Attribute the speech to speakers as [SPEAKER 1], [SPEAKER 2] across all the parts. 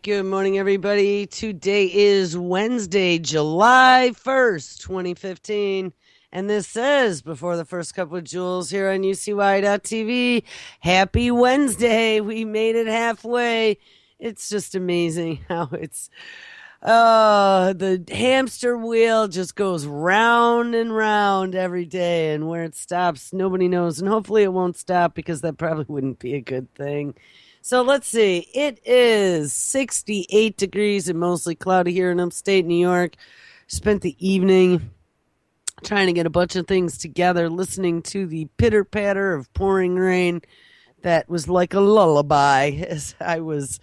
[SPEAKER 1] Good morning, everybody. Today is Wednesday, July 1st, 2015. And this is Before the First Cup with Jules here on UCY.tv. Happy Wednesday. We made it halfway. It's just amazing how the hamster wheel just goes round and round every day. And where it stops, nobody knows. And hopefully it won't stop because that probably wouldn't be a good thing. So let's see. It is 68 degrees and mostly cloudy here in upstate New York. Spent the evening trying to get a bunch of things together, listening to the pitter patter of pouring rain that was like a lullaby as I was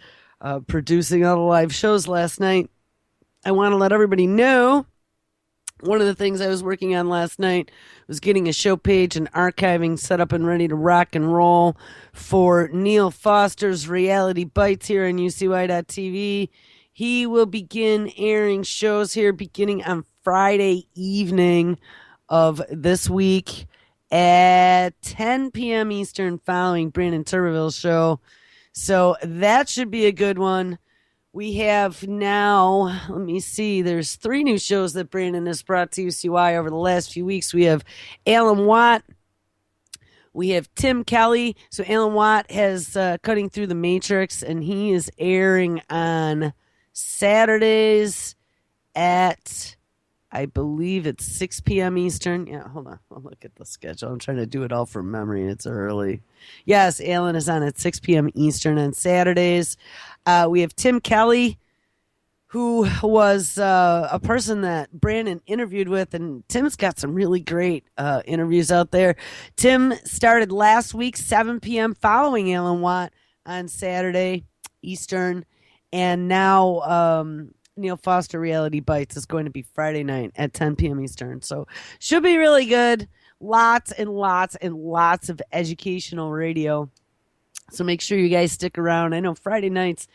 [SPEAKER 1] producing all the live shows last night. I want to let everybody know one of the things I was working on last night was getting a show page and archiving set up and ready to rock and roll for Neil Foster's Reality Bites here on UCY.tv. He will begin airing shows here beginning on Friday evening of this week at 10 p.m. Eastern following Brandon Tuberville's show. So that should be a good one. We have now, let me see, there's 3 new shows that Brandon has brought to UCY over the last few weeks. We have Alan Watt. We have Tim Kelly. So Alan Watt has Cutting Through the Matrix, and he is airing on Saturdays at, I believe it's 6 p.m. Eastern. Yeah, hold on. I'll look at the schedule. I'm trying to do it all from memory. It's early. Yes, Alan is on at 6 p.m. Eastern on Saturdays. We have Tim Kelly, who was a person that Brandon interviewed with, and Tim's got some really great interviews out there. Tim started last week, 7 p.m., following Alan Watt on Saturday Eastern, and now Neil Foster Reality Bites is going to be Friday night at 10 p.m. Eastern. So should be really good. Lots and lots and lots of educational radio. So make sure you guys stick around. I know sometimes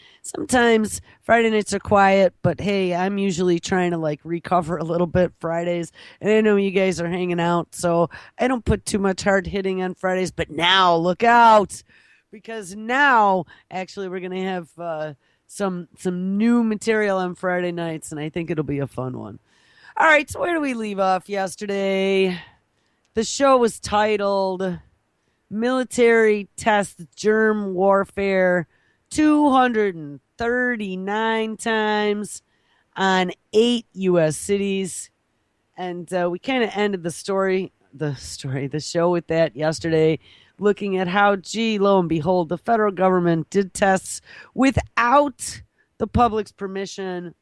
[SPEAKER 1] Friday nights are quiet, but hey, I'm usually trying to recover a little bit Fridays. And I know you guys are hanging out, so I don't put too much hard hitting on Fridays. But now, look out, because now actually we're going to have some new material on Friday nights, and I think it'll be a fun one. All right, so where do we leave off yesterday? The show was titled Military Test Germ Warfare 239 times on 8 U.S. cities. And we kind of ended the show with that yesterday, looking at how, lo and behold, the federal government did tests without the public's permission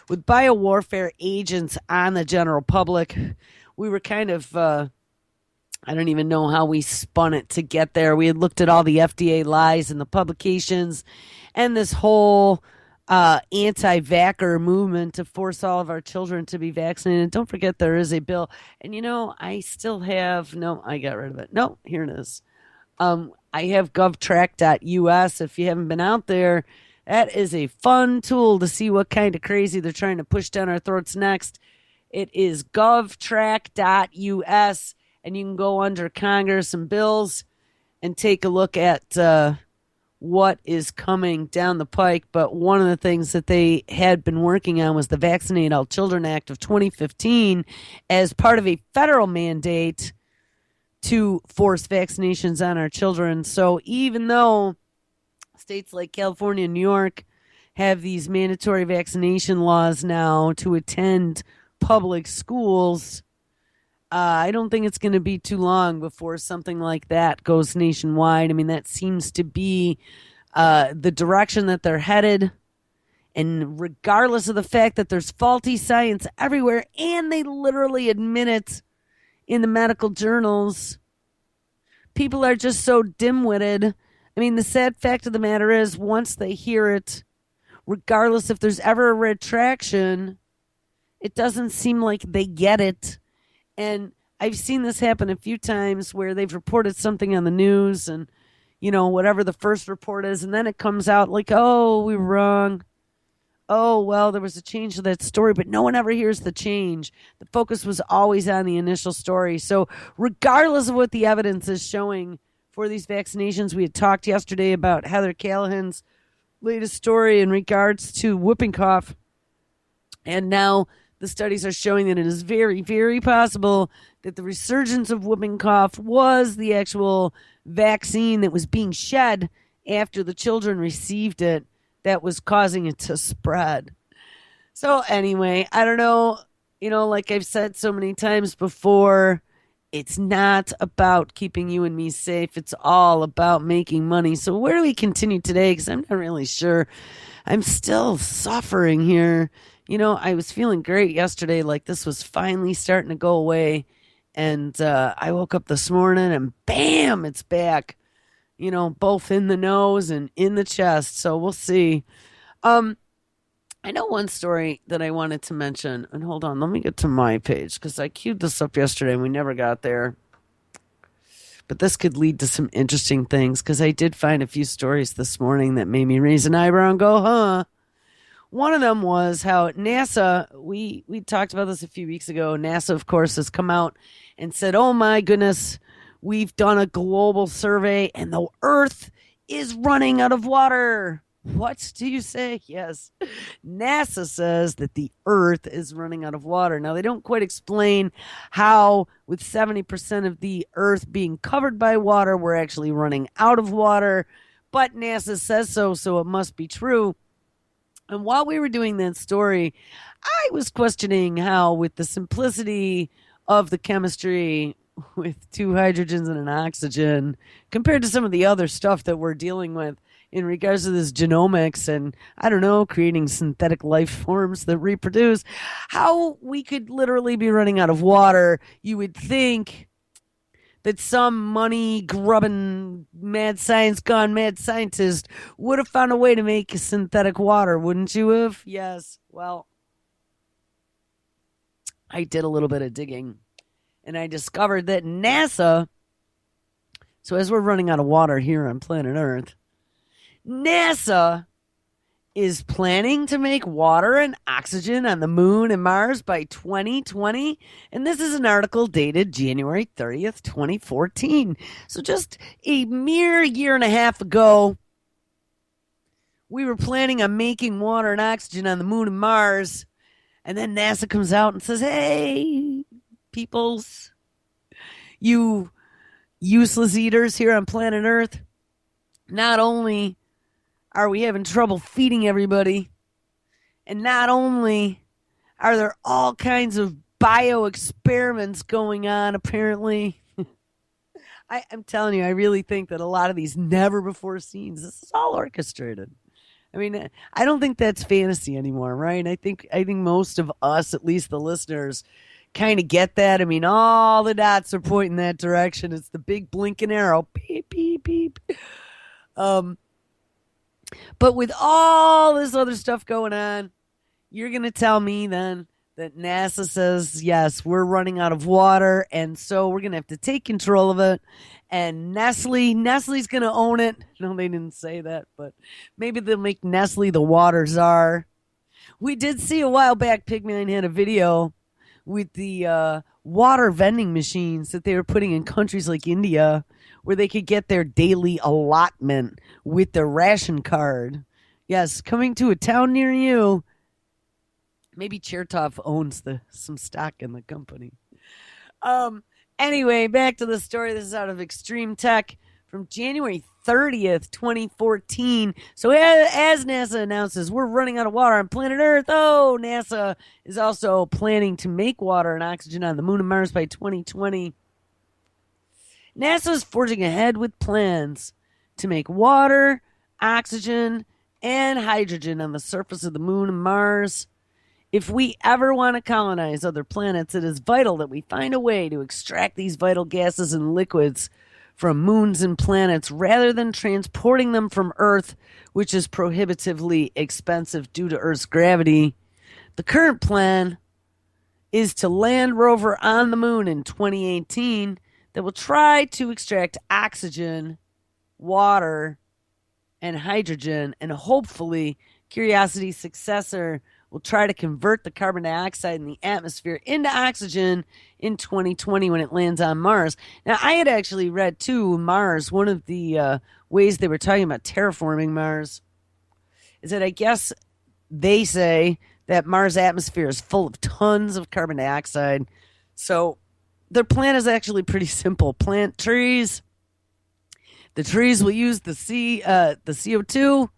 [SPEAKER 1] with biowarfare agents on the general public. We were kind of, I don't even know how we spun it to get there. We had looked at all the FDA lies in the publications and this whole anti-vaxxer movement to force all of our children to be vaccinated. Don't forget there is a bill. And I still have, I got rid of it. No, here it is. I have govtrack.us. If you haven't been out there, that is a fun tool to see what kind of crazy they're trying to push down our throats next. It is govtrack.us, and you can go under Congress and bills and take a look at what is coming down the pike. But one of the things that they had been working on was the Vaccinate All Children Act of 2015 as part of a federal mandate to force vaccinations on our children. So even though states like California and New York have these mandatory vaccination laws now to attend public schools, I don't think it's going to be too long before something like that goes nationwide. I mean, that seems to be the direction that they're headed. And regardless of the fact that there's faulty science everywhere, and they literally admit it in the medical journals, people are just so dim-witted. I mean, the sad fact of the matter is, once they hear it, regardless if there's ever a retraction, it doesn't seem like they get it. And I've seen this happen a few times where they've reported something on the news and, whatever the first report is, and then it comes out like, oh, we were wrong. Oh, well, there was a change to that story, but no one ever hears the change. The focus was always on the initial story. So regardless of what the evidence is showing for these vaccinations, we had talked yesterday about Heather Callahan's latest story in regards to whooping cough. And now the studies are showing that it is very, very possible that the resurgence of whooping cough was the actual vaccine that was being shed after the children received it that was causing it to spread. So, anyway, I don't know. Like I've said so many times before, it's not about keeping you and me safe. It's all about making money. So, where do we continue today? Because I'm not really sure. I'm still suffering here. I was feeling great yesterday, like this was finally starting to go away. And I woke up this morning and bam, it's back, both in the nose and in the chest. So we'll see. I know one story that I wanted to mention. And hold on, let me get to my page because I queued this up yesterday and we never got there. But this could lead to some interesting things because I did find a few stories this morning that made me raise an eyebrow and go, huh? One of them was how NASA, we talked about this a few weeks ago. NASA, of course, has come out and said, oh my goodness, we've done a global survey and the Earth is running out of water. What do you say? Yes. NASA says that the Earth is running out of water. Now, they don't quite explain how, with 70% of the Earth being covered by water, we're actually running out of water. But NASA says so, so it must be true. And while we were doing that story, I was questioning how, with the simplicity of the chemistry with two hydrogens and an oxygen, compared to some of the other stuff that we're dealing with in regards to this genomics and, I don't know, creating synthetic life forms that reproduce, how we could literally be running out of water. You would think that some money grubbing mad science gone mad scientist would have found a way to make synthetic water, wouldn't you have? Yes. Well, I did a little bit of digging and I discovered that NASA, so as we're running out of water here on planet Earth, NASA is planning to make water and oxygen on the moon and Mars by 2020. And this is an article dated January 30th, 2014. So just a mere year and a half ago, we were planning on making water and oxygen on the moon and Mars. And then NASA comes out and says, hey, peoples, you useless eaters here on planet Earth, not only are we having trouble feeding everybody, and not only are there all kinds of bio experiments going on, apparently. I'm telling you, I really think that a lot of these never before scenes, this is all orchestrated. I mean, I don't think that's fantasy anymore, right? I think most of us, at least the listeners, kind of get that. I mean, all the dots are pointing that direction. It's the big blinking arrow. Beep, beep, beep. But with all this other stuff going on, you're going to tell me then that NASA says, yes, we're running out of water, and so we're going to have to take control of it. And Nestle's going to own it. No, they didn't say that, but maybe they'll make Nestle the water czar. We did see a while back, Pigman had a video with the water vending machines that they were putting in countries like India, where they could get their daily allotment with their ration card. Yes, coming to a town near you. Maybe Chertoff owns some stock in the company. Anyway, back to the story. This is out of Extreme Tech from January 30th, 2014. So as NASA announces, we're running out of water on planet Earth. Oh, NASA is also planning to make water and oxygen on the moon and Mars by 2020. NASA is forging ahead with plans to make water, oxygen, and hydrogen on the surface of the moon and Mars. If we ever want to colonize other planets, it is vital that we find a way to extract these vital gases and liquids from moons and planets rather than transporting them from Earth, which is prohibitively expensive due to Earth's gravity. The current plan is to land rover on the moon in 2018 that will try to extract oxygen, water, and hydrogen, and hopefully Curiosity's successor will try to convert the carbon dioxide in the atmosphere into oxygen in 2020 when it lands on Mars. Now, I had actually read, too, Mars, one of the ways they were talking about terraforming Mars is that I guess they say that Mars' atmosphere is full of tons of carbon dioxide. So their plan is actually pretty simple: plant trees. The trees will use the CO2,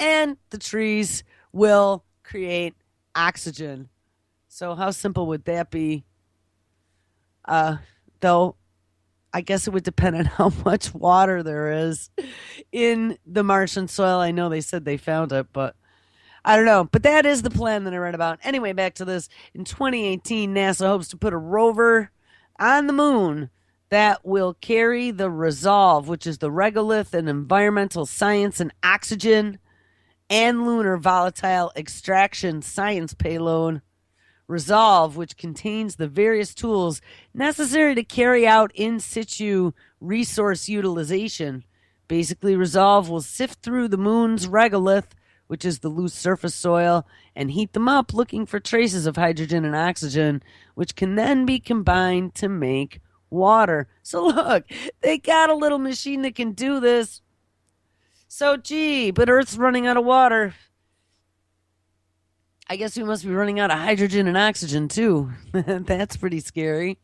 [SPEAKER 1] and the trees will create oxygen. So how simple would that be? Uh, though I guess it would depend on how much water there is in the Martian soil. I know they said they found it, but I don't know. But that is the plan that I read about. Anyway, back to this. In 2018, NASA hopes to put a rover on the moon that will carry the Resolve, which is the regolith and environmental science and oxygen and lunar volatile extraction science payload. Resolve, which contains the various tools necessary to carry out in situ resource utilization. Basically, Resolve will sift through the moon's regolith, which is the loose surface soil, and heat them up, looking for traces of hydrogen and oxygen, which can then be combined to make water. So look, they got a little machine that can do this. So gee, but Earth's running out of water. I guess we must be running out of hydrogen and oxygen too. That's pretty scary. It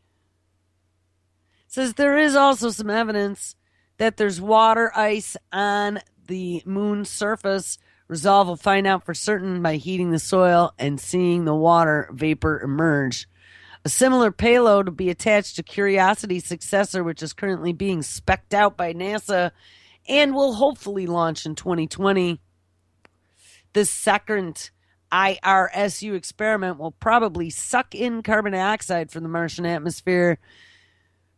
[SPEAKER 1] says there is also some evidence that there's water ice on the moon's surface. Resolve will find out for certain by heating the soil and seeing the water vapor emerge. A similar payload will be attached to Curiosity's successor, which is currently being spec'd out by NASA and will hopefully launch in 2020. This second IRSU experiment will probably suck in carbon dioxide from the Martian atmosphere,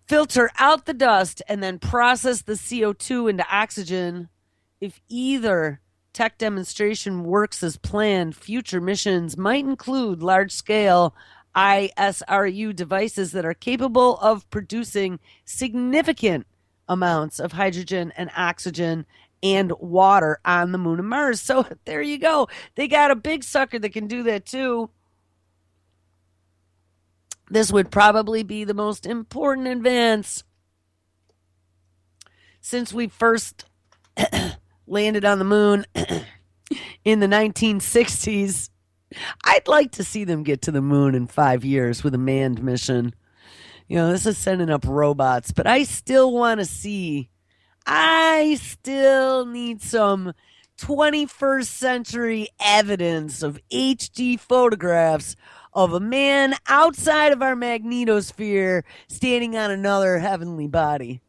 [SPEAKER 1] filter out the dust, and then process the CO2 into oxygen. If either tech demonstration works as planned, future missions might include large-scale ISRU devices that are capable of producing significant amounts of hydrogen and oxygen and water on the moon and Mars. So there you go. They got a big sucker that can do that too. This would probably be the most important advance since we first landed on the moon in the 1960s. I'd like to see them get to the moon in 5 years with a manned mission. You know, this is sending up robots, but I still need some 21st century evidence of HD photographs of a man outside of our magnetosphere standing on another heavenly body.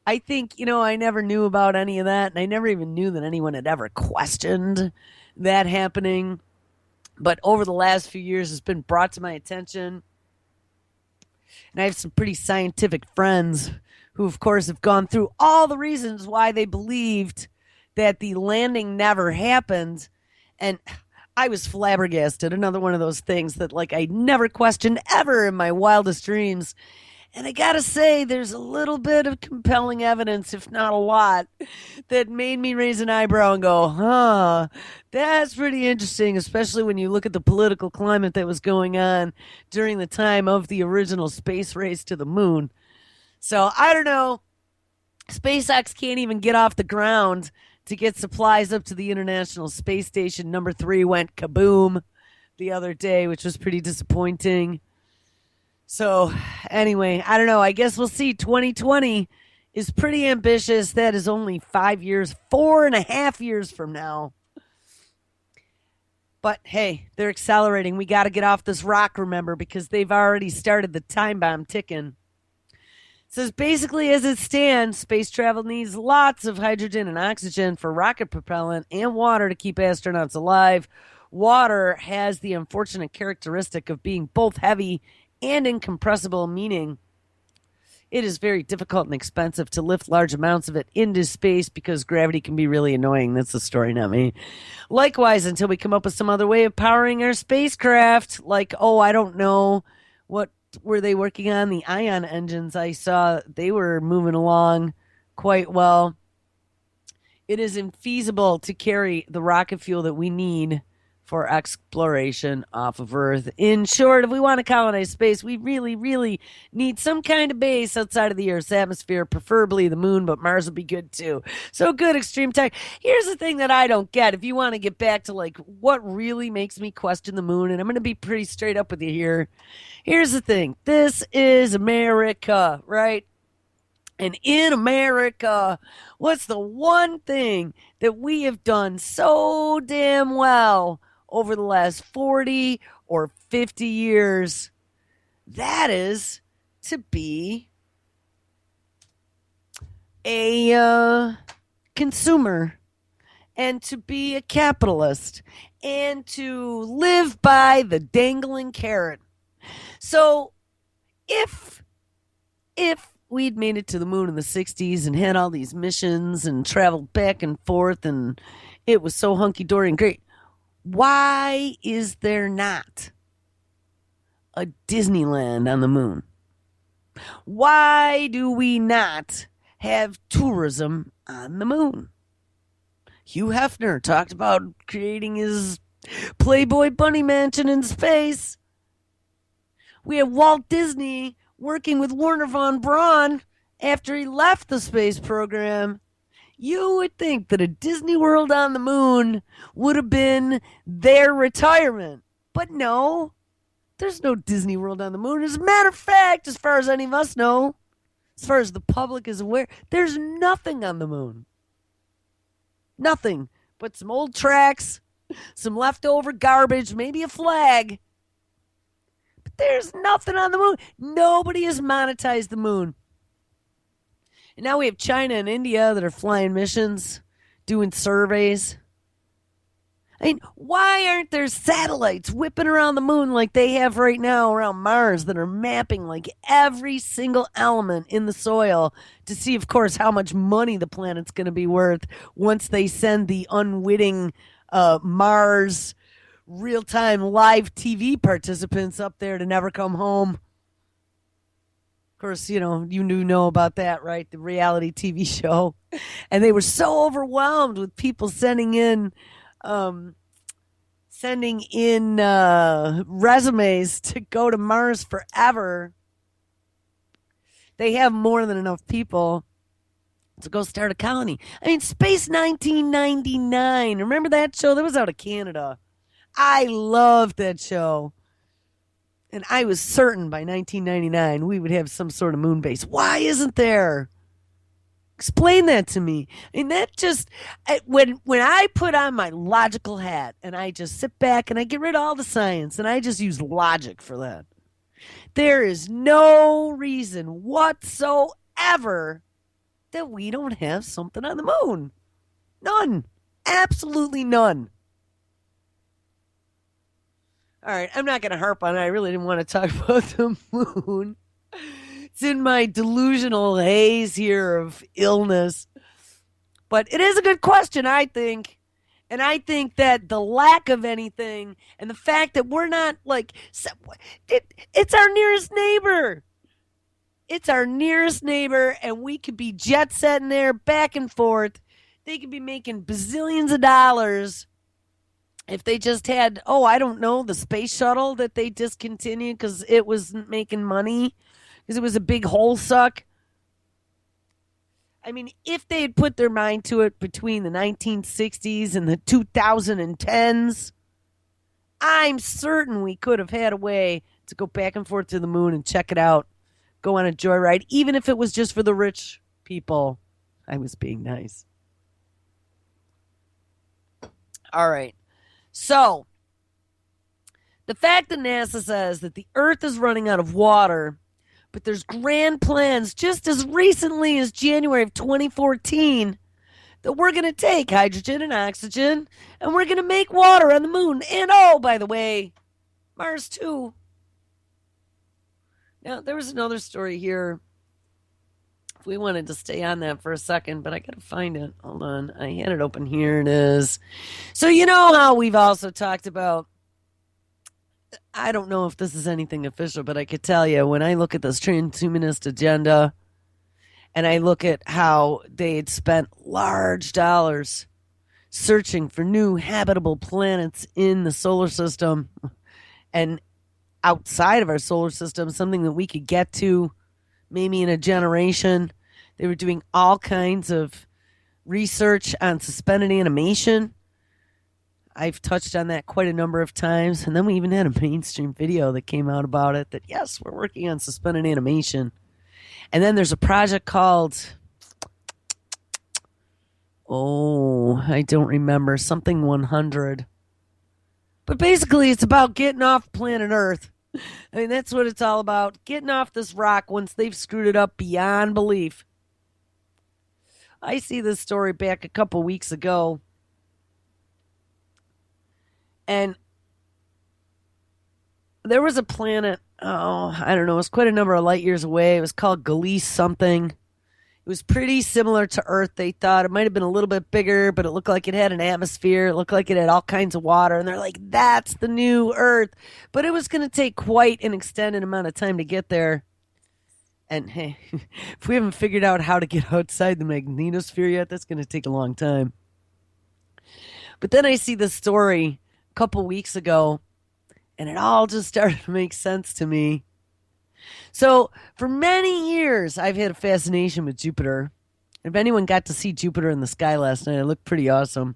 [SPEAKER 1] I think, I never knew about any of that, and I never even knew that anyone had ever questioned that happening. But over the last few years, it's been brought to my attention. And I have some pretty scientific friends who, of course, have gone through all the reasons why they believed that the landing never happened. And I was flabbergasted. Another one of those things that, I never questioned ever in my wildest dreams. And I gotta say, there's a little bit of compelling evidence, if not a lot, that made me raise an eyebrow and go, that's pretty interesting, especially when you look at the political climate that was going on during the time of the original space race to the moon. So, I don't know. SpaceX can't even get off the ground to get supplies up to the International Space Station. Number 3 went kaboom the other day, which was pretty disappointing. So, anyway, I don't know. I guess we'll see. 2020 is pretty ambitious. That is only 5 years, 4.5 years from now. But hey, they're accelerating. We got to get off this rock, remember, because they've already started the time bomb ticking. It says basically, as it stands, space travel needs lots of hydrogen and oxygen for rocket propellant and water to keep astronauts alive. Water has the unfortunate characteristic of being both heavy and incompressible, meaning it is very difficult and expensive to lift large amounts of it into space because gravity can be really annoying. That's the story, not me. Likewise, until we come up with some other way of powering our spacecraft, I don't know, what were they working on? The ion engines, I saw they were moving along quite well. It is infeasible to carry the rocket fuel that we need for exploration off of Earth. In short, if we want to colonize space, we really, really need some kind of base outside of the Earth's atmosphere, preferably the moon, but Mars would be good too. So good, extreme tech. Here's the thing that I don't get. If you want to get back to like what really makes me question the moon, and I'm going to be pretty straight up with you here. Here's the thing. This is America, right? And in America, what's the one thing that we have done so damn well over the last 40 or 50 years? That is to be a consumer and to be a capitalist and to live by the dangling carrot. So if we'd made it to the moon in the 60s and had all these missions and traveled back and forth and it was so hunky-dory and great, why is there not a Disneyland on the moon? Why do we not have tourism on the moon? Hugh Hefner talked about creating his Playboy Bunny Mansion in space. We have Walt Disney working with Werner von Braun after he left the space program. You would think that a Disney World on the moon would have been their retirement. But no, there's no Disney World on the moon. As a matter of fact, as far as any of us know, as far as the public is aware, there's nothing on the moon. Nothing but some old tracks, some leftover garbage, maybe a flag. But there's nothing on the moon. Nobody has monetized the moon. And now we have China and India that are flying missions, doing surveys. I mean, why aren't there satellites whipping around the moon like they have right now around Mars that are mapping like every single element in the soil to see, of course, how much money the planet's going to be worth once they send the unwitting Mars real-time live TV participants up there to never come home? Of course, you do know about that, right? The reality TV show. And they were so overwhelmed with people sending in resumes to go to Mars forever. They have more than enough people to go start a colony. I mean, Space 1999. Remember that show? That was out of Canada. I loved that show. And I was certain by 1999 we would have some sort of moon base. Why isn't there? Explain that to me. And that just, when I put on my logical hat and I just sit back and I get rid of all the science and I just use logic for that, there is no reason whatsoever that we don't have something on the moon. None. Absolutely none. All right, I'm not going to harp on it. I really didn't want to talk about the moon. It's in my delusional haze here of illness. But it is a good question, I think. And I think that the lack of anything and the fact that we're not like, it's our nearest neighbor. It's our nearest neighbor, and we could be jet setting there back and forth. They could be making bazillions of dollars if they just had, I don't know, the space shuttle that they discontinued because it wasn't making money. Because it was a big hole suck. I mean, if they had put their mind to it between the 1960s and the 2010s, I'm certain we could have had a way to go back and forth to the moon and check it out. Go on a joyride, even if it was just for the rich people. I was being nice. All right. So, the fact that NASA says that the Earth is running out of water, but there's grand plans just as recently as January of 2014 that we're going to take hydrogen and oxygen and we're going to make water on the moon. And by the way, Mars too. Now, there was another story here. If we wanted to stay on that for a second, but I got to find it. Hold on. I had it open. Here it is. So you know how we've also talked about, I don't know if this is anything official, but I could tell you when I look at this transhumanist agenda and I look at how they had spent large dollars searching for new habitable planets in the solar system and outside of our solar system, something that we could get to maybe in a generation. They were doing all kinds of research on suspended animation. I've touched on that quite a number of times. And then we even had a mainstream video that came out about it that, yes, we're working on suspended animation. And then there's a project called, oh, I don't remember, something 100. But basically, it's about getting off planet Earth. I mean, that's what it's all about. Getting off this rock once they've screwed it up beyond belief. I see this story back a couple weeks ago. And there was a planet, oh, I don't know, it was quite a number of light years away. It was called Gali something. It was pretty similar to Earth, they thought. It might have been a little bit bigger, but it looked like it had an atmosphere. It looked like it had all kinds of water. And they're like, that's the new Earth. But it was going to take quite an extended amount of time to get there. And hey, if we haven't figured out how to get outside the magnetosphere yet, that's going to take a long time. But then I see this story a couple weeks ago, and it all just started to make sense to me. So, for many years, I've had a fascination with Jupiter. If anyone got to see Jupiter in the sky last night, it looked pretty awesome.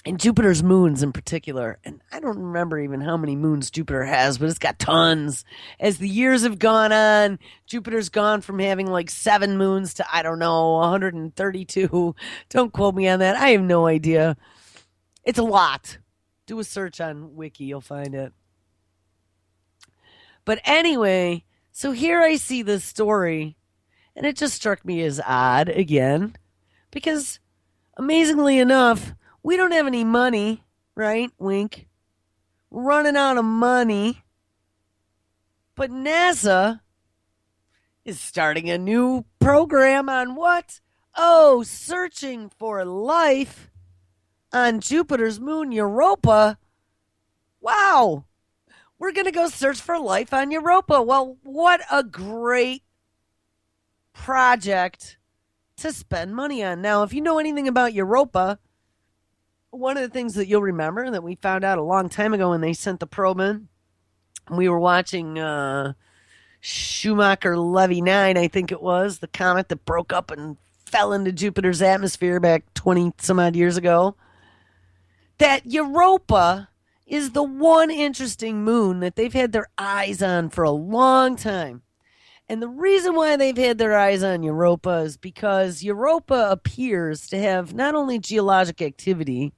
[SPEAKER 1] And Jupiter's moons in particular. And I don't remember even how many moons Jupiter has, but it's got tons. As the years have gone on, Jupiter's gone from having like 7 moons to, I don't know, 132. Don't quote me on that. I have no idea. It's a lot. Do a search on Wiki, you'll find it. But anyway, so here I see this story, and it just struck me as odd again, because amazingly enough, we don't have any money, right? Wink. We're running out of money. But NASA is starting a new program on what? Oh, searching for life on Jupiter's moon, Europa. Wow. We're going to go search for life on Europa. Well, what a great project to spend money on. Now, if you know anything about Europa, one of the things that you'll remember that we found out a long time ago when they sent the probe in, we were watching Schumacher-Levy 9, I think it was, the comet that broke up and fell into Jupiter's atmosphere back 20 some odd years ago, that Europa is the one interesting moon that they've had their eyes on for a long time. And the reason why they've had their eyes on Europa is because Europa appears to have not only geologic activity,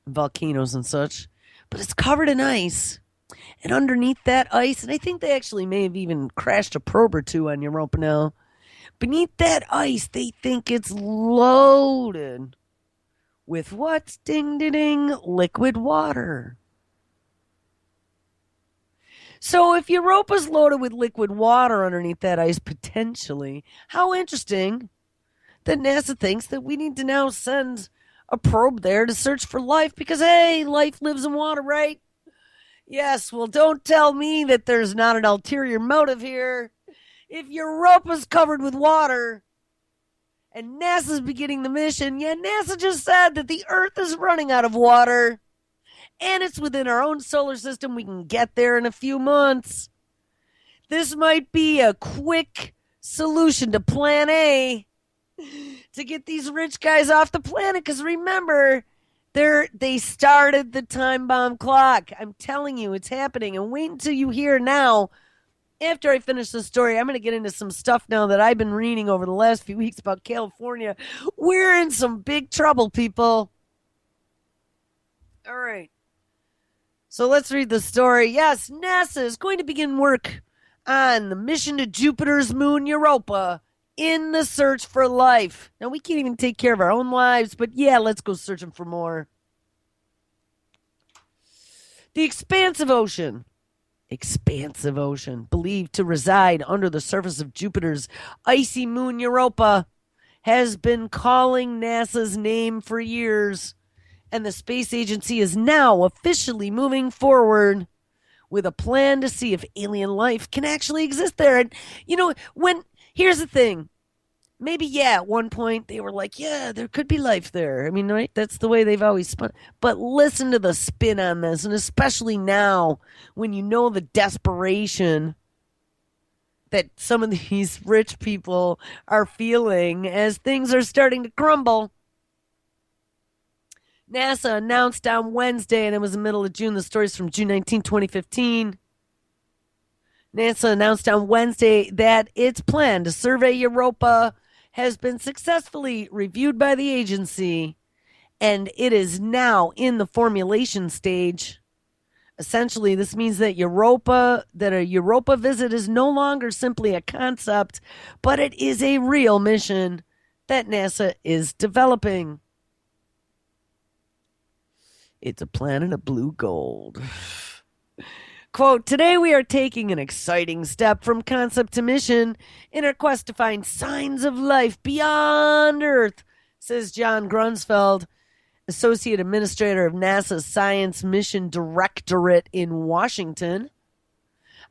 [SPEAKER 1] volcanoes and such, but it's covered in ice. And underneath that ice, and I think they actually may have even crashed a probe or two on Europa now, beneath that ice, they think it's loaded with what? Ding, ding, ding, liquid water. So if Europa's loaded with liquid water underneath that ice, potentially, how interesting that NASA thinks that we need to now send a probe there to search for life because, hey, life lives in water, right? Yes, well, don't tell me that there's not an ulterior motive here. If Europa's covered with water and NASA's beginning the mission, yeah, NASA just said that the Earth is running out of water and it's within our own solar system. We can get there in a few months. This might be a quick solution to Plan A to get these rich guys off the planet. Because remember, they started the time bomb clock. I'm telling you, it's happening. And wait until you hear now. After I finish the story, I'm going to get into some stuff now that I've been reading over the last few weeks about California. We're in some big trouble, people. All right. So let's read the story. Yes, NASA is going to begin work on the mission to Jupiter's moon, Europa, in the search for life. Now, we can't even take care of our own lives, but yeah, let's go searching for more. The expansive ocean, believed to reside under the surface of Jupiter's icy moon, Europa, has been calling NASA's name for years. And the space agency is now officially moving forward with a plan to see if alien life can actually exist there. And, here's the thing. maybe, yeah, at one point they were like, yeah, there could be life there. I mean, right? That's the way they've always spun. But listen to the spin on this, and especially now when you know the desperation that some of these rich people are feeling as things are starting to crumble. NASA announced on Wednesday, and it was the middle of June. The story's from June 19, 2015. NASA announced on Wednesday that its plan to survey Europa has been successfully reviewed by the agency, and it is now in the formulation stage. Essentially, this means that a Europa visit is no longer simply a concept, but it is a real mission that NASA is developing. It's a planet of blue gold. Quote, today we are taking an exciting step from concept to mission in our quest to find signs of life beyond Earth, says John Grunsfeld, Associate Administrator of NASA's Science Mission Directorate in Washington.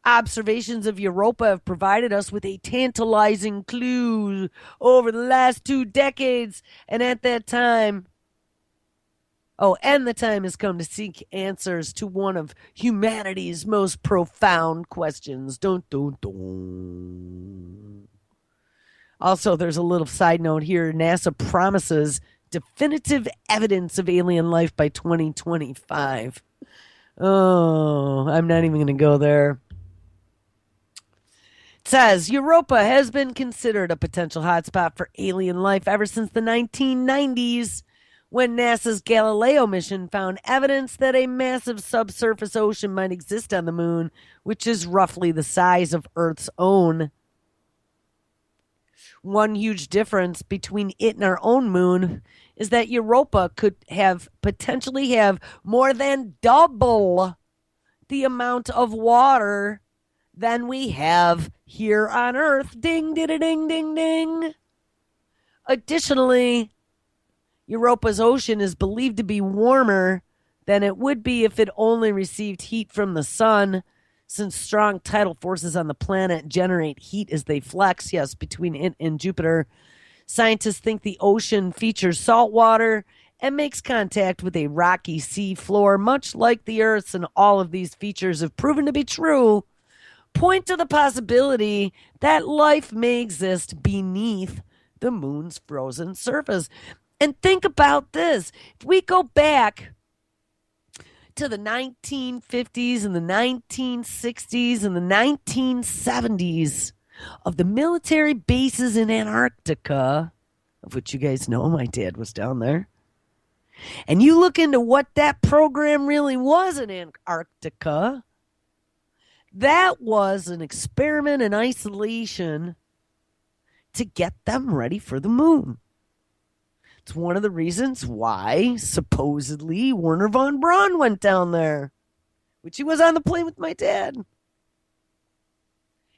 [SPEAKER 1] Observations of Europa have provided us with a tantalizing clue over the last 2 decades, and at that time, and the time has come to seek answers to one of humanity's most profound questions. Dun, dun, dun. Also, there's a little side note here. NASA promises definitive evidence of alien life by 2025. Oh, I'm not even going to go there. It says Europa has been considered a potential hotspot for alien life ever since the 1990s, when NASA's Galileo mission found evidence that a massive subsurface ocean might exist on the moon, which is roughly the size of Earth's own. One huge difference between it and our own moon is that Europa could potentially have more than double the amount of water than we have here on Earth. Ding, ding, ding, ding, ding. Additionally, Europa's ocean is believed to be warmer than it would be if it only received heat from the sun, since strong tidal forces on the planet generate heat as they flex, yes, between it and Jupiter. Scientists think the ocean features salt water and makes contact with a rocky sea floor, much like the Earth's, and all of these features have proven to be true, point to the possibility that life may exist beneath the moon's frozen surface. And think about this. If we go back to the 1950s and the 1960s and the 1970s of the military bases in Antarctica, of which you guys know my dad was down there, and you look into what that program really was in Antarctica, that was an experiment in isolation to get them ready for the moon. It's one of the reasons why, supposedly, Wernher von Braun went down there, which he was on the plane with my dad.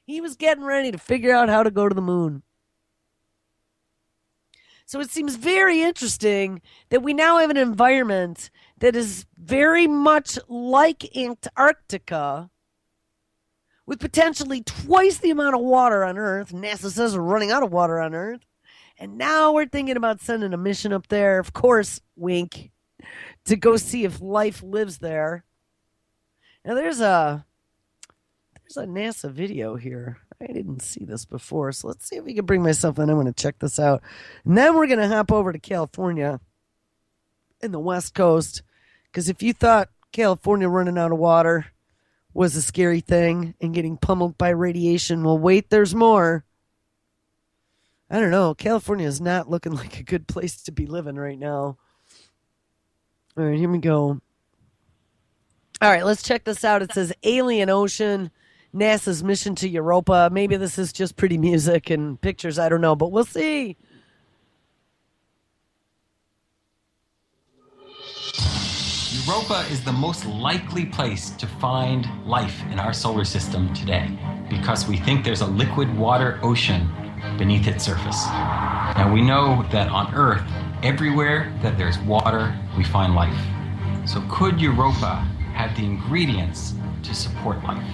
[SPEAKER 1] He was getting ready to figure out how to go to the moon. So it seems very interesting that we now have an environment that is very much like Antarctica, with potentially twice the amount of water on Earth. NASA says we're running out of water on Earth. And now we're thinking about sending a mission up there, of course, wink, to go see if life lives there. Now there's a NASA video here. I didn't see this before, so let's see if we can bring myself in. I'm going to check this out. And then we're going to hop over to California in the West Coast, because if you thought California running out of water was a scary thing and getting pummeled by radiation, well, wait, there's more. I don't know. California is not looking like a good place to be living right now. All right, here we go. All right, let's check this out. It says Alien Ocean, NASA's mission to Europa. Maybe this is just pretty music and pictures. I don't know, but we'll see.
[SPEAKER 2] Europa is the most likely place to find life in our solar system today because we think there's a liquid water ocean beneath its surface. Now we know that on Earth, everywhere that there's water, we find life. So could Europa have the ingredients to support life?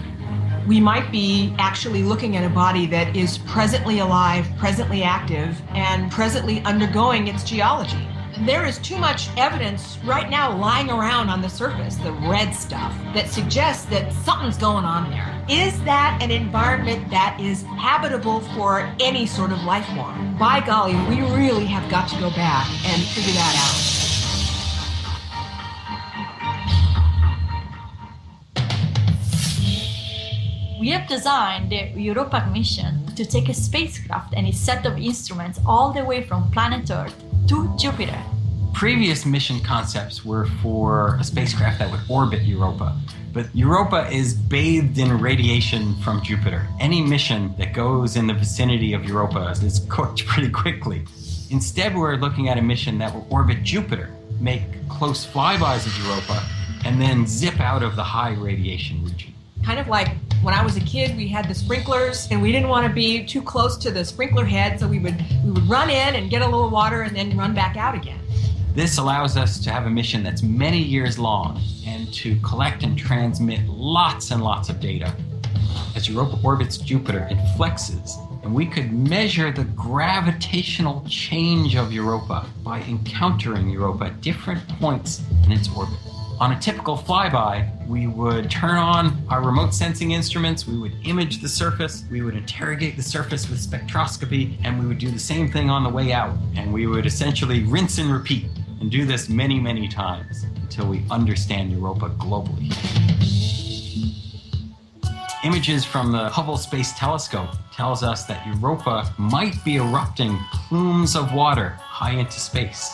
[SPEAKER 3] we might be actually looking at a body that is presently alive, presently active, and presently undergoing its geology. There is too much evidence right now lying around on the surface, the red stuff, that suggests that something's going on there. Is that an environment that is habitable for any sort of life form? By golly, we really have got to go back and figure that out.
[SPEAKER 4] We have designed the Europa mission to take a spacecraft and its set of instruments all the way from planet Earth to Jupiter.
[SPEAKER 2] Previous mission concepts were for a spacecraft that would orbit Europa, but Europa is bathed in radiation from Jupiter. Any mission that goes in the vicinity of Europa is cooked pretty quickly. Instead, we're looking at a mission that will orbit Jupiter, make close flybys of Europa, and then zip out of the high radiation region.
[SPEAKER 3] Kind of like when I was a kid, we had the sprinklers, and we didn't want to be too close to the sprinkler head, so we would run in and get a little water and then run back out again.
[SPEAKER 2] This allows us to have a mission that's many years long and to collect and transmit lots and lots of data. As Europa orbits Jupiter, it flexes, and we could measure the gravitational change of Europa by encountering Europa at different points in its orbit. On a typical flyby, we would turn on our remote sensing instruments, we would image the surface, we would interrogate the surface with spectroscopy, and we would do the same thing on the way out. And we would essentially rinse and repeat, and do this many, many times until we understand Europa globally. Images from the Hubble Space Telescope tells us that Europa might be erupting plumes of water high into space.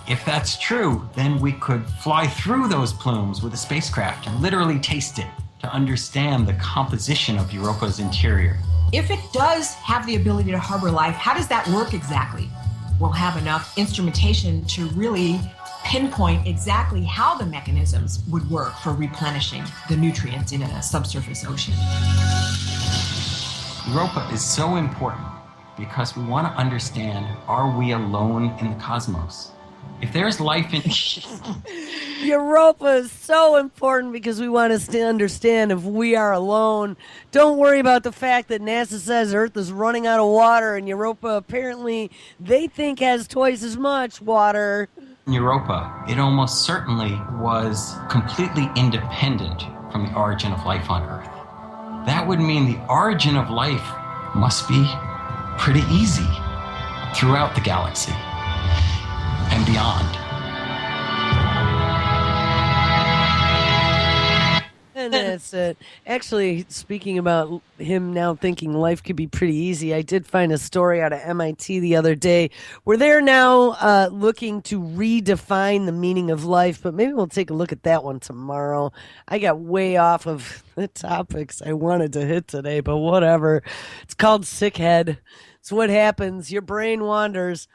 [SPEAKER 2] If that's true, then we could fly through those plumes with a spacecraft and literally taste it to understand the composition of Europa's interior.
[SPEAKER 3] If it does have the ability to harbor life, how does that work exactly? We'll have enough instrumentation to really pinpoint exactly how the mechanisms would work for replenishing the nutrients in a subsurface ocean.
[SPEAKER 2] Europa is so important because we want to understand, are we alone in the cosmos? If there's life in...
[SPEAKER 1] Europa is so important because we want us to understand if we are alone. Don't worry about the fact that NASA says Earth is running out of water and Europa apparently they think has twice as much water.
[SPEAKER 2] Europa, it almost certainly was completely independent from the origin of life on Earth. That would mean the origin of life must be pretty easy throughout the galaxy and beyond.
[SPEAKER 1] And that's it. Actually, speaking about him now thinking life could be pretty easy, I did find a story out of MIT the other day where they're now looking to redefine the meaning of life, but maybe we'll take a look at that one tomorrow. I got way off of the topics I wanted to hit today, but whatever. It's called sick head. It's what happens. Your brain wanders.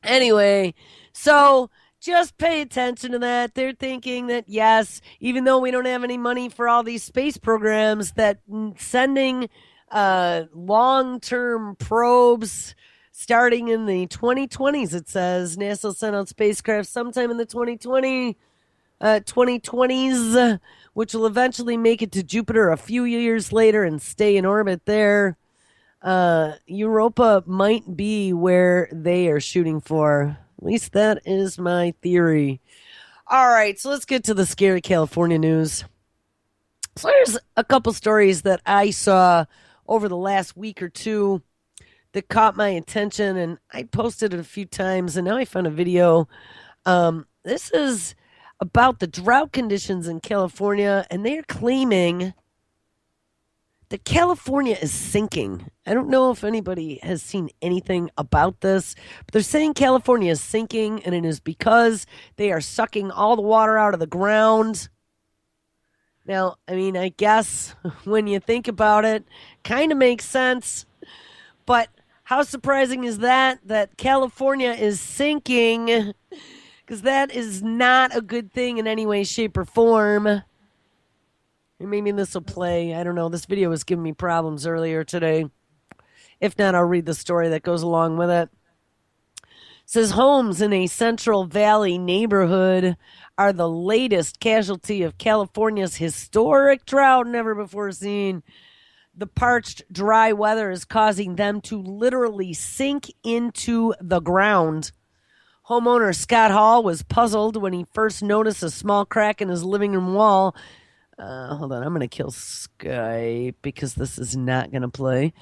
[SPEAKER 1] Anyway, so just pay attention to that. They're thinking that, yes, even though we don't have any money for all these space programs, that sending long-term probes starting in the 2020s, it says, NASA sent out spacecraft sometime in the 2020s, which will eventually make it to Jupiter a few years later and stay in orbit there. Europa might be where they are shooting for. At least that is my theory. All right, so let's get to the scary California news. So there's a couple stories that I saw over the last week or two that caught my attention, and I posted it a few times, and now I found a video. This is about the drought conditions in California, and they're claiming that California is sinking. I don't know if anybody has seen anything about this, but they're saying California is sinking, and it is because they are sucking all the water out of the ground. Now, I mean, I guess when you think about it, kind of makes sense, but how surprising is that California is sinking? Because that is not a good thing in any way, shape, or form. Maybe this will play. I don't know. This video was giving me problems earlier today. If not, I'll read the story that goes along with it. Says homes in a Central Valley neighborhood are the latest casualty of California's historic drought, never before seen. The parched, dry weather is causing them to literally sink into the ground. Homeowner Scott Hall was puzzled when he first noticed a small crack in his living room wall. Hold on, I'm going to kill Skype because this is not going to play.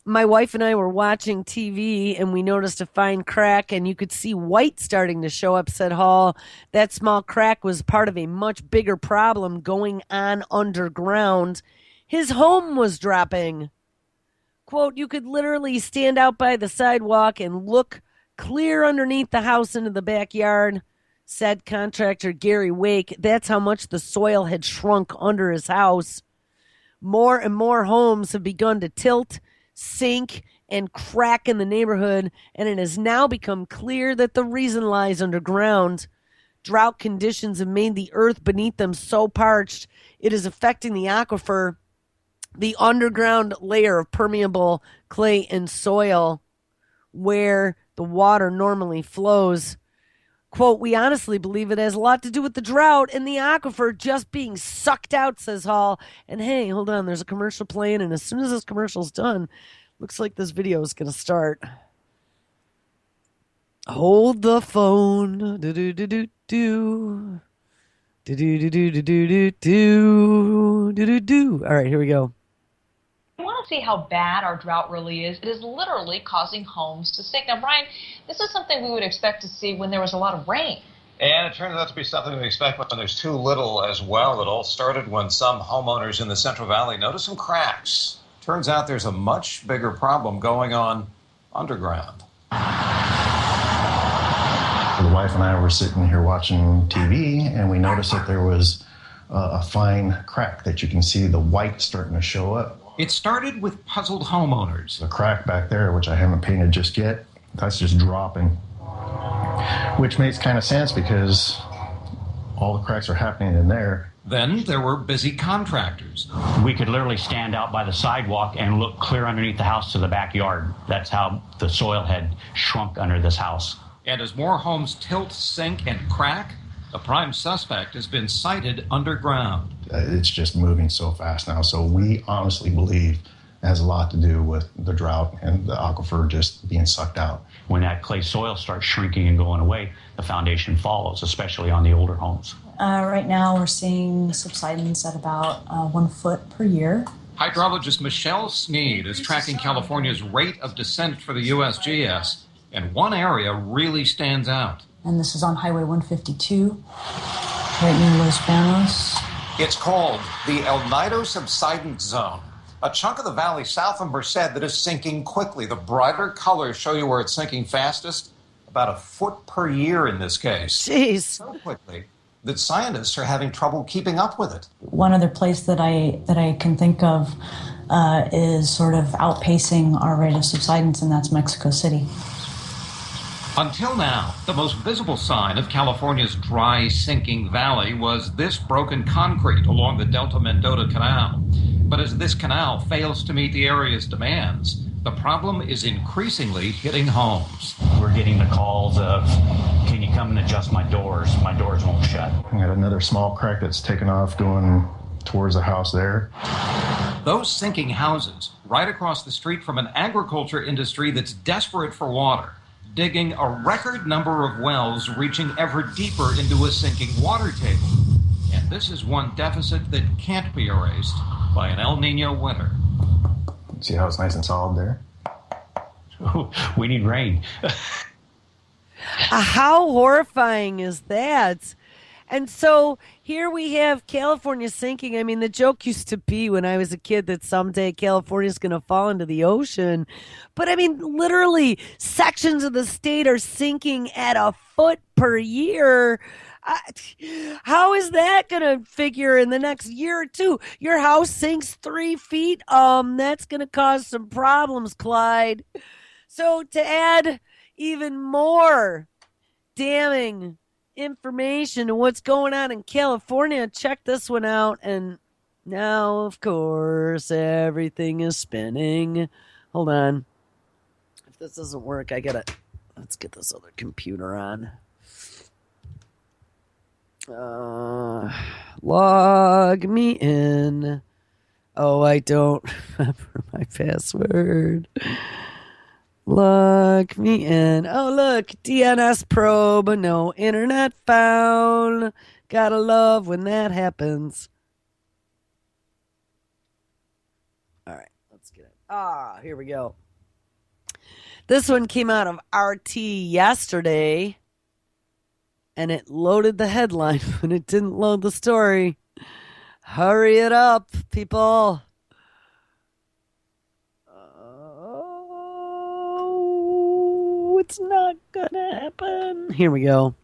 [SPEAKER 1] My wife and I were watching TV and we noticed a fine crack and you could see white starting to show up, said Hall. That small crack was part of a much bigger problem going on underground. His home was dropping. Quote, you could literally stand out by the sidewalk and look clear underneath the house into the backyard, said contractor Gary Wake. That's how much the soil had shrunk under his house. More and more homes have begun to tilt, sink, and crack in the neighborhood, and it has now become clear that the reason lies underground. Drought conditions have made the earth beneath them so parched, it is affecting the aquifer, the underground layer of permeable clay and soil where the water normally flows. Quote, we honestly believe it has a lot to do with the drought and the aquifer just being sucked out, says Hall. And hey, hold on, there's a commercial playing, and as soon as this commercial's done, looks like this video is going to start. Hold the phone. Do-do-do-do-do. Do-do-do-do-do-do. Do-do-do. All right, here we go.
[SPEAKER 5] You want to see how bad our drought really is? It is literally causing homes to sink. Now, Brian, this is something we would expect to see when there was a lot of rain.
[SPEAKER 6] And it turns out to be something we expect when there's too little as well. It all started when some homeowners in the Central Valley noticed some cracks. Turns out there's a much bigger problem going on underground.
[SPEAKER 7] The wife and I were sitting here watching TV, and we noticed that there was a fine crack that you can see the white starting to show up.
[SPEAKER 6] It started with puzzled homeowners.
[SPEAKER 7] The crack back there, which I haven't painted just yet, that's just dropping. Which makes kind of sense because all the cracks are happening in there.
[SPEAKER 6] Then there were busy contractors.
[SPEAKER 8] We could literally stand out by the sidewalk and look clear underneath the house to the backyard. That's how the soil had shrunk under this house.
[SPEAKER 6] And as more homes tilt, sink, and crack, the prime suspect has been sighted underground.
[SPEAKER 7] It's just moving so fast now. So we honestly believe it has a lot to do with the drought and the aquifer just being sucked out.
[SPEAKER 8] When that clay soil starts shrinking and going away, the foundation follows, especially on the older homes.
[SPEAKER 9] Right now we're seeing subsidence at about 1 foot per year.
[SPEAKER 6] Hydrologist Michelle Sneed is tracking California's rate of descent for the USGS, and one area really stands out.
[SPEAKER 9] And this is on Highway 152, right near Los Banos.
[SPEAKER 6] It's called the El Nido Subsidence Zone, a chunk of the valley south of Merced that is sinking quickly. The brighter colors show you where it's sinking fastest, about 1 foot per year in this case.
[SPEAKER 1] Jeez.
[SPEAKER 6] So quickly that scientists are having trouble keeping up with it.
[SPEAKER 9] One other place that I can think of is sort of outpacing our rate of subsidence, and that's Mexico City.
[SPEAKER 6] Until now, the most visible sign of California's dry, sinking valley was this broken concrete along the Delta Mendota Canal. But as this canal fails to meet the area's demands, the problem is increasingly hitting homes.
[SPEAKER 8] We're getting the calls of, can you come and adjust my doors? My doors won't shut.
[SPEAKER 7] We got another small crack that's taken off going towards the house there.
[SPEAKER 6] Those sinking houses right across the street from an agriculture industry that's desperate for water, digging a record number of wells reaching ever deeper into a sinking water table. And this is one deficit that can't be erased by an El Nino winter.
[SPEAKER 7] See how it's nice and solid there?
[SPEAKER 8] We need rain.
[SPEAKER 1] How horrifying is that? And so here we have California sinking. I mean, the joke used to be when I was a kid that someday California's going to fall into the ocean. But I mean, literally, sections of the state are sinking at 1 foot per year. How is that going to figure in the next year or two? Your house sinks 3 feet. That's going to cause some problems, Clyde. So to add even more damning information to what's going on in California, check this one out. And now, of course, everything is spinning. Hold on. If this doesn't work, I gotta Let's get this other computer on. Log me in. Oh, I don't remember my password. Log me in. Oh, look, DNS probe. No internet found. Gotta love when that happens. All right, let's get it. Here we go. This one came out of RT yesterday, and it loaded the headline, but it didn't load the story. Hurry it up, people. Oh, it's not gonna happen. Here we go.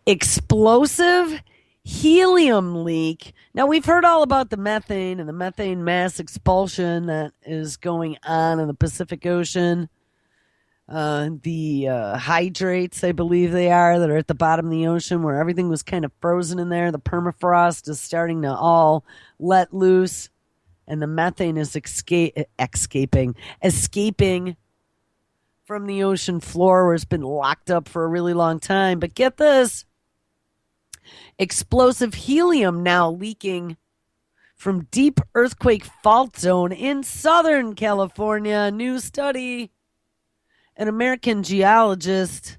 [SPEAKER 1] Explosive helium leak. Now, we've heard all about the methane and the methane mass expulsion that is going on in the Pacific Ocean. The hydrates, I believe they are, that are at the bottom of the ocean where everything was kind of frozen in there. The permafrost is starting to all let loose, and the methane is escaping from the ocean floor where it's been locked up for a really long time. But get this. Explosive helium now leaking from deep earthquake fault zone in Southern California. New study. An American geologist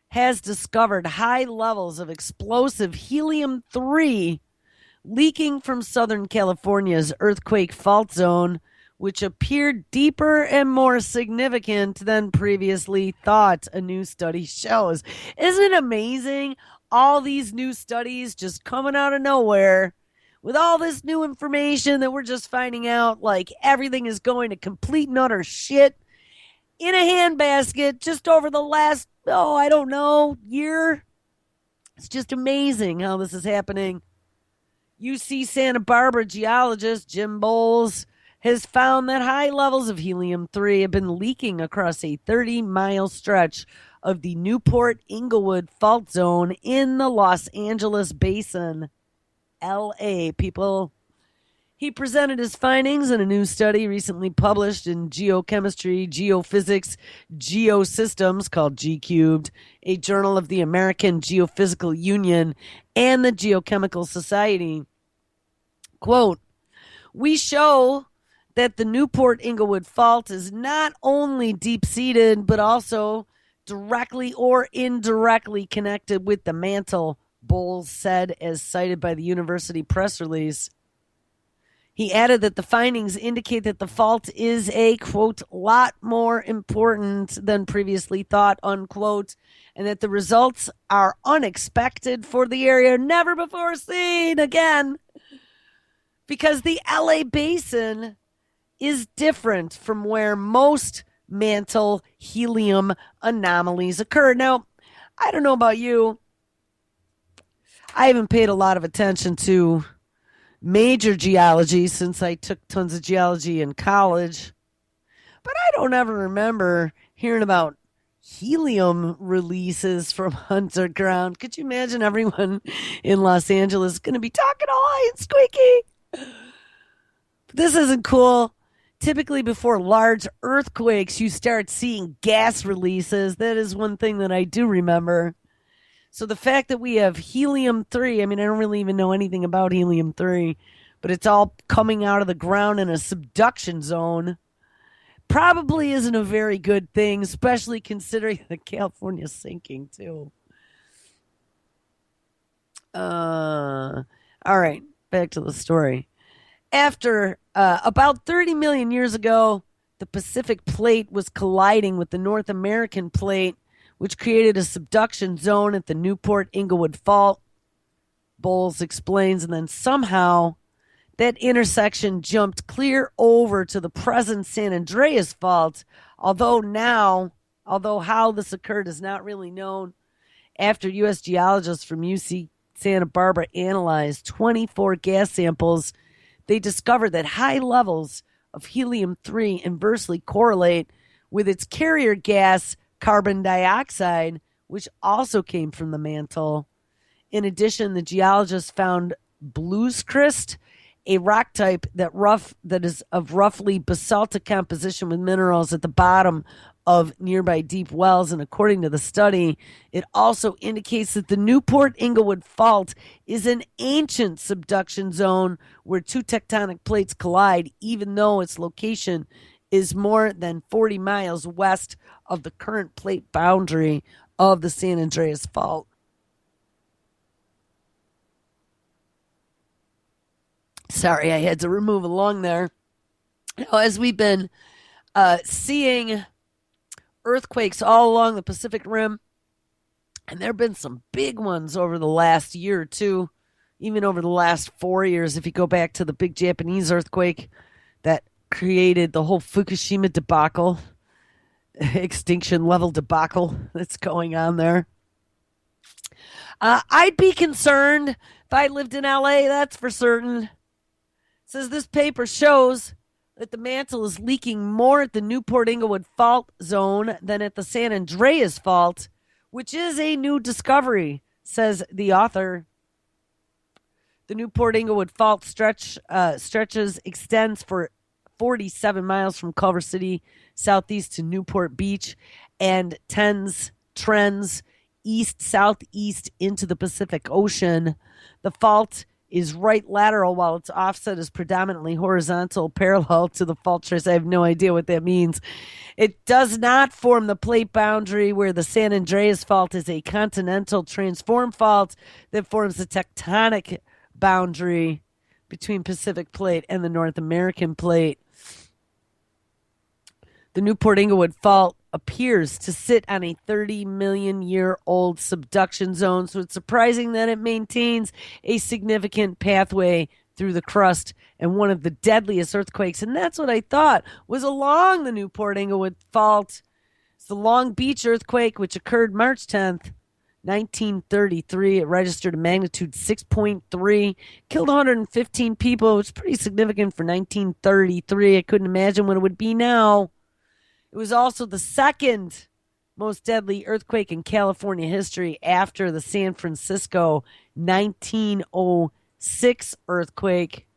[SPEAKER 1] has discovered high levels of explosive helium-3 leaking from Southern California's earthquake fault zone, which appeared deeper and more significant than previously thought, a new study shows. Isn't it amazing? All these new studies just coming out of nowhere with all this new information that we're just finding out, like everything is going to complete and utter shit in a handbasket just over the last, I don't know, year. It's just amazing how this is happening. UC Santa Barbara geologist Jim Bowles has found that high levels of helium-3 have been leaking across a 30-mile stretch of the Newport-Inglewood fault zone in the Los Angeles basin. LA, people. He presented his findings in a new study recently published in Geochemistry, Geophysics, Geosystems, called G-Cubed, a journal of the American Geophysical Union and the Geochemical Society. Quote, "We show that the Newport-Inglewood fault is not only deep-seated, but also directly or indirectly connected with the mantle," Bowles said, as cited by the university press release. He added that the findings indicate that the fault is a, quote, lot more important than previously thought, unquote, and that the results are unexpected for the area, never before seen again, because the LA basin is different from where most mantle helium anomalies occur. Now, I don't know about you. I haven't paid a lot of attention to major geology since I took tons of geology in college. But I don't ever remember hearing about helium releases from underground. Could you imagine everyone in Los Angeles going to be talking all high and squeaky? This isn't cool. Typically before large earthquakes, you start seeing gas releases. That is one thing that I do remember. So the fact that we have helium-3, I mean, I don't really even know anything about helium-3, but it's all coming out of the ground in a subduction zone, probably isn't a very good thing, especially considering that California's sinking too. All right, back to the story. After about 30 million years ago, the Pacific plate was colliding with the North American plate, which created a subduction zone at the Newport-Inglewood fault, Bowles explains, and then somehow that intersection jumped clear over to the present San Andreas fault, although how this occurred is not really known. After U.S. geologists from UC Santa Barbara analyzed 24 gas samples, they discovered that high levels of helium-3 inversely correlate with its carrier gas, carbon dioxide, which also came from the mantle. In addition, the geologists found blueskrist, a rock type that is of roughly basaltic composition with minerals at the bottom of nearby deep wells. And according to the study, it also indicates that the Newport Inglewood Fault is an ancient subduction zone where two tectonic plates collide, even though its location is more than 40 miles west of the current plate boundary of the San Andreas Fault. Sorry, I had to remove a lung there. Now, as we've been seeing earthquakes all along the Pacific Rim, and there have been some big ones over the last year or two, even over the last 4 years. If you go back to the big Japanese earthquake that created the whole Fukushima debacle, extinction level debacle that's going on there. I'd be concerned if I lived in LA, that's for certain. It says this paper shows that the mantle is leaking more at the Newport Inglewood Fault zone than at the San Andreas Fault, which is a new discovery, says the author. The Newport Inglewood Fault extends for 47 miles from Culver City southeast to Newport Beach and trends east-southeast into the Pacific Ocean. The fault is right lateral while its offset is predominantly horizontal, parallel to the fault trace. I have no idea what that means. It does not form the plate boundary where the San Andreas Fault is a continental transform fault that forms the tectonic boundary between Pacific Plate and the North American Plate. The Newport Inglewood Fault appears to sit on a 30-million-year-old subduction zone, so it's surprising that it maintains a significant pathway through the crust and one of the deadliest earthquakes. And that's what I thought was along the Newport Inglewood Fault. It's the Long Beach earthquake, which occurred March 10th, 1933. It registered a magnitude 6.3, killed 115 people, which is pretty significant for 1933. I couldn't imagine what it would be now. It was also the second most deadly earthquake in California history after the San Francisco 1906 earthquake.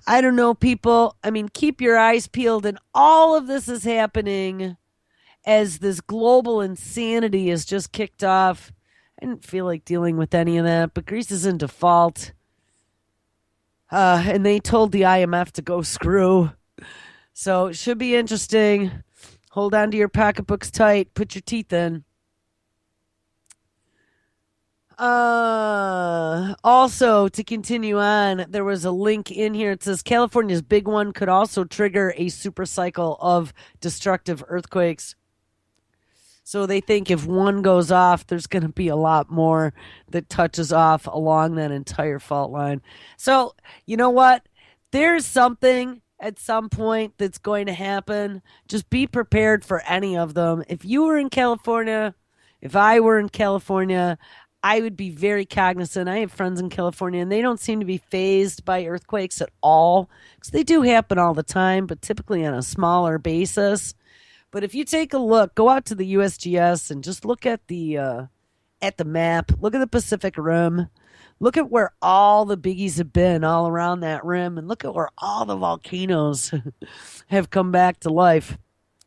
[SPEAKER 1] I don't know, people. I mean, keep your eyes peeled, and all of this is happening as this global insanity is just kicked off. I didn't feel like dealing with any of that, but Greece is in default. And they told the IMF to go screw. So it should be interesting. Hold on to your pocketbooks tight. Put your teeth in. Also, to continue on, there was a link in here. It says California's big one could also trigger a supercycle of destructive earthquakes. So they think if one goes off, there's going to be a lot more that touches off along that entire fault line. So, you know what? There's something at some point that's going to happen. Just be prepared for any of them. If you were in California, if I were in California, I would be very cognizant. I have friends in California, and they don't seem to be fazed by earthquakes at all, because they do happen all the time, but typically on a smaller basis. But if you take a look, go out to the USGS and just look at the map. Look at the Pacific Rim. Look at where all the biggies have been all around that rim, and look at where all the volcanoes have come back to life.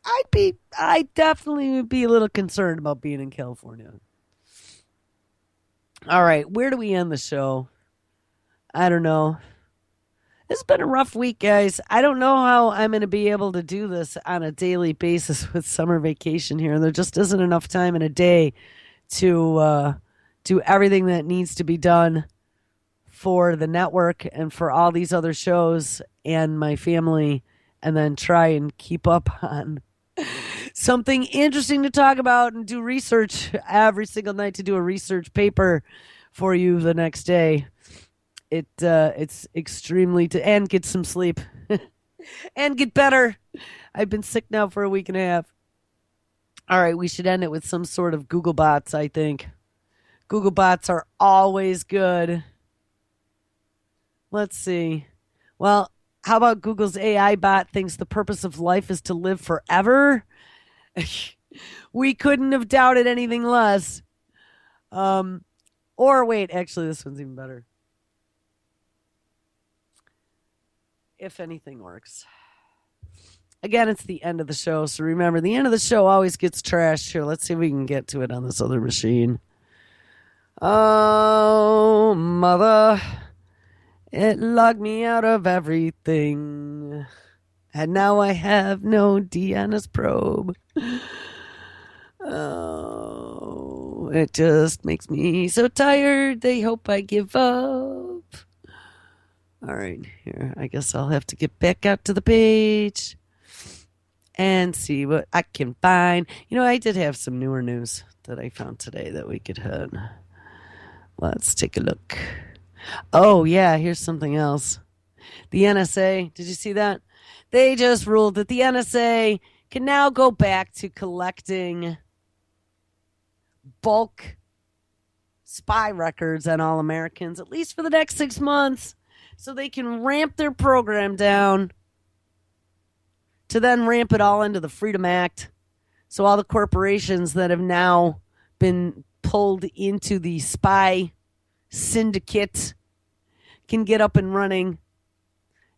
[SPEAKER 1] I definitely would be a little concerned about being in California. All right, where do we end the show? I don't know. It's been a rough week, guys. I don't know how I'm going to be able to do this on a daily basis with summer vacation here. There just isn't enough time in a day to do everything that needs to be done for the network and for all these other shows and my family, and then try and keep up on something interesting to talk about and do research every single night to do a research paper for you the next day. It's extremely and get some sleep and get better. I've been sick now for a week and a half. All right, we should end it with some sort of Google bots, I think. Google bots are always good. Let's see. Well, how about Google's AI bot thinks the purpose of life is to live forever? We couldn't have doubted anything less. Or wait, actually, this one's even better. If anything works. Again, it's the end of the show, so remember, the end of the show always gets trashed. Here, let's see if we can get to it on this other machine. Oh, mother, it logged me out of everything. And now I have no DNS probe. Oh, it just makes me so tired. They hope I give up. All right, here. I guess I'll have to get back out to the page and see what I can find. You know, I did have some newer news that I found today that we could hit. Let's take a look. Oh, yeah, here's something else. The NSA, did you see that? They just ruled that the NSA can now go back to collecting bulk spy records on all Americans, at least for the next 6 months, so they can ramp their program down to then ramp it all into the Freedom Act. So all the corporations that have now been pulled into the spy syndicate can get up and running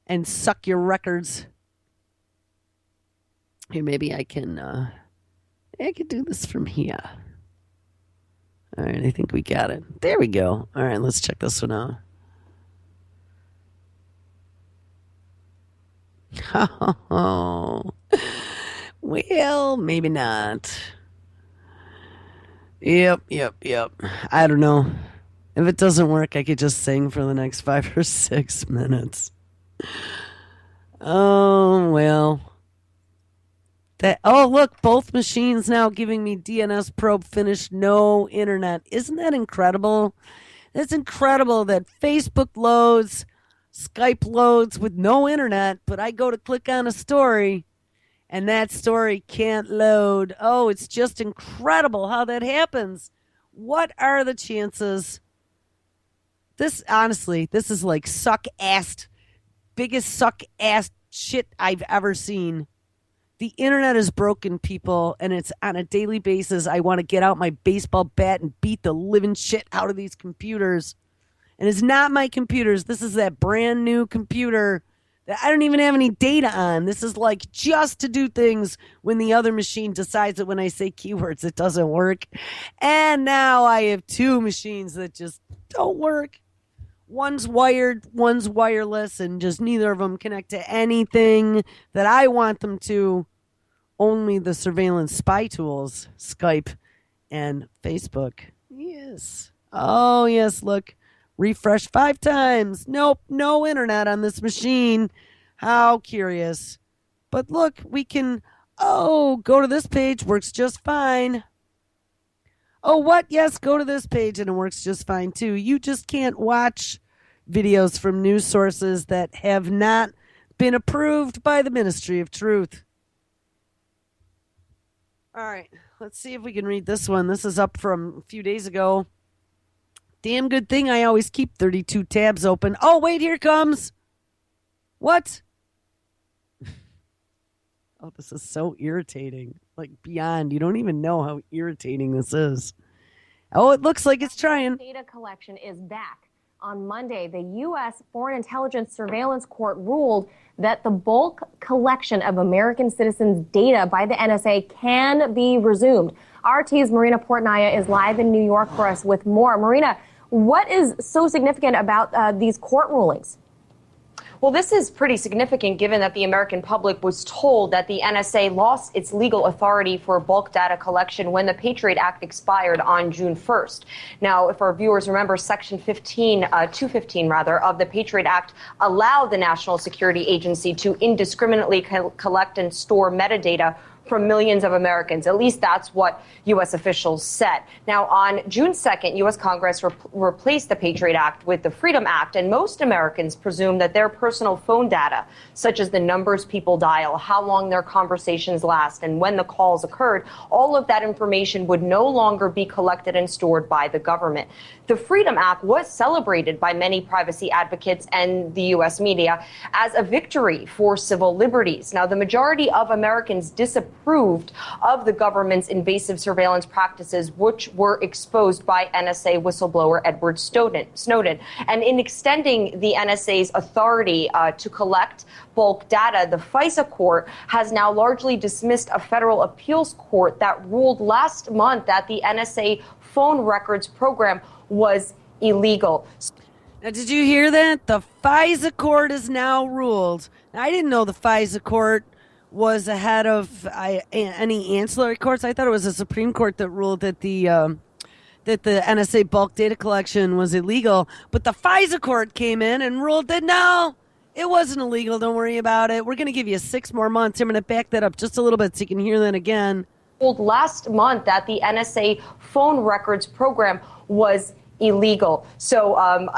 [SPEAKER 1] and suck your records. Here, maybe I can do this from here. All right, I think we got it. There we go. All right, let's check this one out. Oh, well, maybe not. Yep. I don't know. If it doesn't work, I could just sing for the next 5 or 6 minutes. Oh, well. Look, both machines now giving me DNS probe finished, no internet. Isn't that incredible? It's incredible that Facebook loads, Skype loads with no internet, but I go to click on a story and that story can't load. Oh, it's just incredible how that happens. What are the chances? This is like biggest suck ass shit I've ever seen. The internet is broken, people, and it's on a daily basis. I want to get out my baseball bat and beat the living shit out of these computers. And it's not my computers. This is that brand new computer that I don't even have any data on. This is like just to do things when the other machine decides that when I say keywords, it doesn't work. And now I have 2 machines that just don't work. One's wired, one's wireless, and just neither of them connect to anything that I want them to. Only the surveillance spy tools, Skype and Facebook. Yes. Oh, yes, look. Refresh 5 times. Nope, no internet on this machine. How curious. But look, we can, go to this page. Works just fine. Oh, what? Yes, go to this page and it works just fine too. You just can't watch videos from news sources that have not been approved by the Ministry of Truth. All right, let's see if we can read this one. This is up from a few days ago. Damn good thing I always keep 32 tabs open. Oh, wait, here it comes. What? Oh, this is so irritating. Like, beyond. You don't even know how irritating this is. Oh, it looks like it's trying.
[SPEAKER 10] Data collection is back. On Monday, the U.S. Foreign Intelligence Surveillance Court ruled that the bulk collection of American citizens' data by the NSA can be resumed. RT's Marina Portnaya is live in New York for us with more. Marina, what is so significant about these court rulings?
[SPEAKER 11] Well, this is pretty significant given that the American public was told that the NSA lost its legal authority for bulk data collection when the Patriot Act expired on June 1st. Now, if our viewers remember, Section 215 of the Patriot Act allowed the National Security Agency to indiscriminately collect and store metadata from millions of Americans. At least that's what U.S. officials said. Now, on June 2nd, U.S. Congress replaced the Patriot Act with the Freedom Act, and most Americans presume that their personal phone data, such as the numbers people dial, how long their conversations last, and when the calls occurred, all of that information would no longer be collected and stored by the government. The Freedom Act was celebrated by many privacy advocates and the U.S. media as a victory for civil liberties. Now, the majority of Americans disapprove approved of the government's invasive surveillance practices, which were exposed by NSA whistleblower Edward Snowden. And in extending the NSA's authority to collect bulk data, the FISA court has now largely dismissed a federal appeals court that ruled last month that the NSA phone records program was illegal.
[SPEAKER 1] Now, did you hear that? The FISA court has now ruled. I didn't know the FISA court was ahead of any ancillary courts. I thought it was the Supreme Court that ruled that the NSA bulk data collection was illegal. But the FISA court came in and ruled that no, it wasn't illegal. Don't worry about it. We're going to give you 6 more months. I'm going to back that up just a little bit so you can hear that again.
[SPEAKER 11] Last month that the NSA phone records program was illegal. So,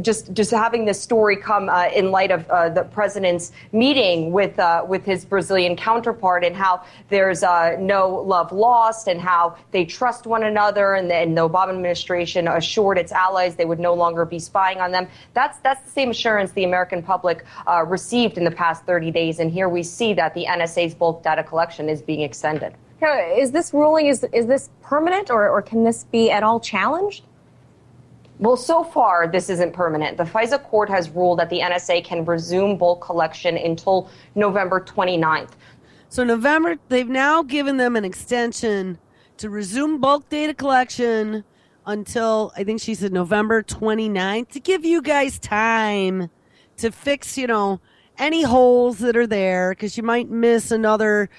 [SPEAKER 11] just having this story come in light of the president's meeting with his Brazilian counterpart, and how there's no love lost, and how they trust one another, and the Obama administration assured its allies they would no longer be spying on them. That's the same assurance the American public received in the past 30 days. And here we see that the NSA's bulk data collection is being extended.
[SPEAKER 10] Is this ruling, is this permanent, or can this be at all challenged?
[SPEAKER 11] Well, so far, this isn't permanent. The FISA court has ruled that the NSA can resume bulk collection until November 29th.
[SPEAKER 1] So November, they've now given them an extension to resume bulk data collection until, I think she said November 29th, to give you guys time to fix, any holes that are there, because you might miss another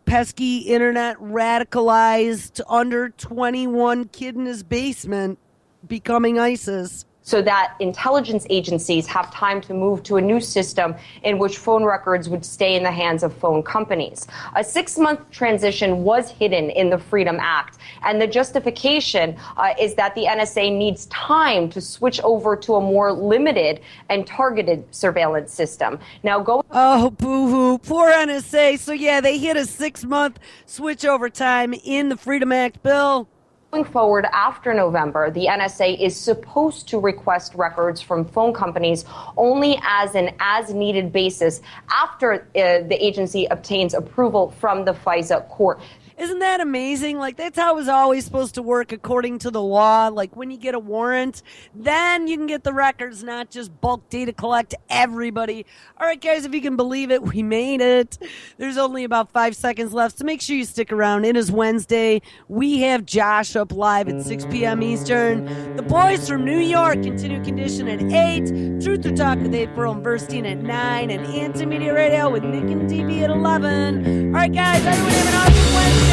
[SPEAKER 1] pesky internet radicalized under 21 kid in his basement becoming ISIS.
[SPEAKER 11] So that intelligence agencies have time to move to a new system in which phone records would stay in the hands of phone companies. A 6-month transition was hidden in the Freedom Act, and the justification is that the NSA needs time to switch over to a more limited and targeted surveillance system. Now,
[SPEAKER 1] Oh, boo-hoo. Poor NSA. So, yeah, they hit a 6-month switch over time in the Freedom Act bill.
[SPEAKER 11] Going forward after November, the NSA is supposed to request records from phone companies only as an as-needed basis after the agency obtains approval from the FISA court.
[SPEAKER 1] Isn't that amazing? Like, that's how it was always supposed to work according to the law. Like, when you get a warrant, then you can get the records, not just bulk data collect everybody. All right, guys, if you can believe it, we made it. There's only about 5 seconds left, so make sure you stick around. It is Wednesday. We have Josh up live at 6 p.m. Eastern. The boys from New York continue condition at 8. Truth or Talk with 8 Pearl and Verstein at 9. And Anti-Media Radio with Nick and DB at 11. All right, guys, everyone have an awesome Wednesday.